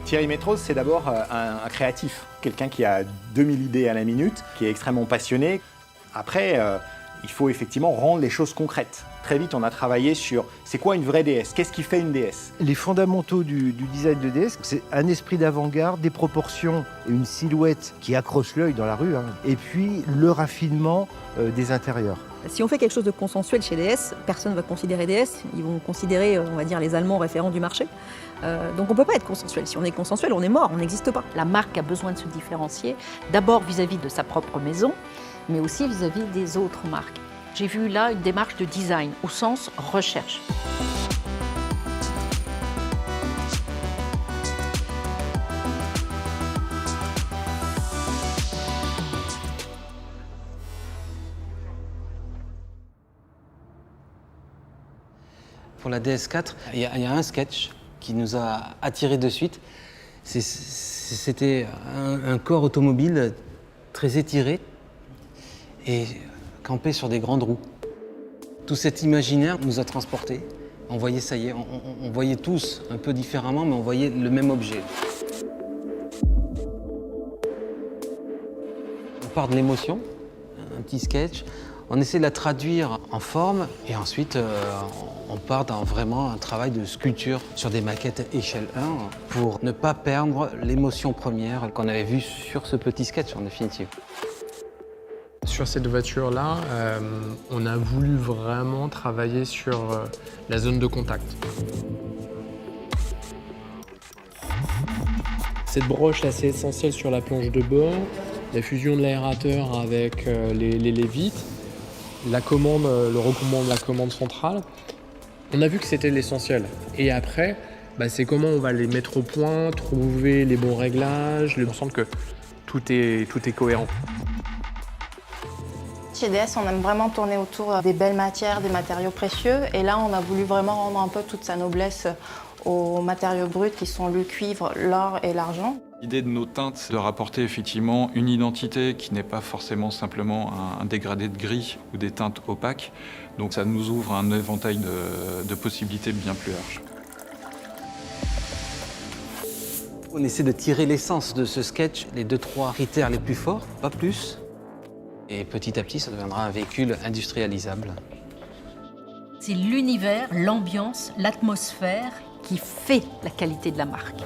Thierry Métrose, c'est d'abord un créatif, quelqu'un qui a 2000 idées à la minute, qui est extrêmement passionné. Après, il faut effectivement rendre les choses concrètes. Très vite, on a travaillé sur c'est quoi une vraie déesse, qu'est-ce qui fait une déesse. Les fondamentaux du design de déesse, c'est un esprit d'avant-garde, des proportions et une silhouette qui accroche l'œil dans la rue, et puis le raffinement des intérieurs. Si on fait quelque chose de consensuel chez DS, personne ne va considérer DS, ils vont considérer, on va dire, les Allemands référents du marché. Donc on ne peut pas être consensuel. Si on est consensuel, on est mort, on n'existe pas. La marque a besoin de se différencier, d'abord vis-à-vis de sa propre maison, mais aussi vis-à-vis des autres marques. J'ai vu là une démarche de design, au sens recherche. Pour la DS4, il y a un sketch qui nous a attirés de suite. C'était un corps automobile très étiré et campé sur des grandes roues. Tout cet imaginaire nous a transportés. On voyait, ça y est, on voyait tous un peu différemment, mais on voyait le même objet. On part de l'émotion, un petit sketch. On essaie de la traduire en forme et ensuite on part dans vraiment un travail de sculpture sur des maquettes échelle 1 pour ne pas perdre l'émotion première qu'on avait vue sur ce petit sketch en définitive. Sur cette voiture-là, on a voulu vraiment travailler sur la zone de contact. Cette broche est assez essentielle sur la planche de bord, la fusion de l'aérateur avec les lévites, la commande, le recommandement de la commande centrale. On a vu que c'était l'essentiel. Et après, c'est comment on va les mettre au point, trouver les bons réglages, on sent que tout est cohérent. Chez DS, on aime vraiment tourner autour des belles matières, des matériaux précieux. Et là, on a voulu vraiment rendre un peu toute sa noblesse aux matériaux bruts qui sont le cuivre, l'or et l'argent. L'idée de nos teintes, c'est de rapporter effectivement une identité qui n'est pas forcément simplement un dégradé de gris ou des teintes opaques. Donc ça nous ouvre un éventail de possibilités bien plus large. On essaie de tirer l'essence de ce sketch, les 2-3 critères les plus forts, pas plus. Et petit à petit, ça deviendra un véhicule industrialisable. C'est l'univers, l'ambiance, l'atmosphère qui fait la qualité de la marque.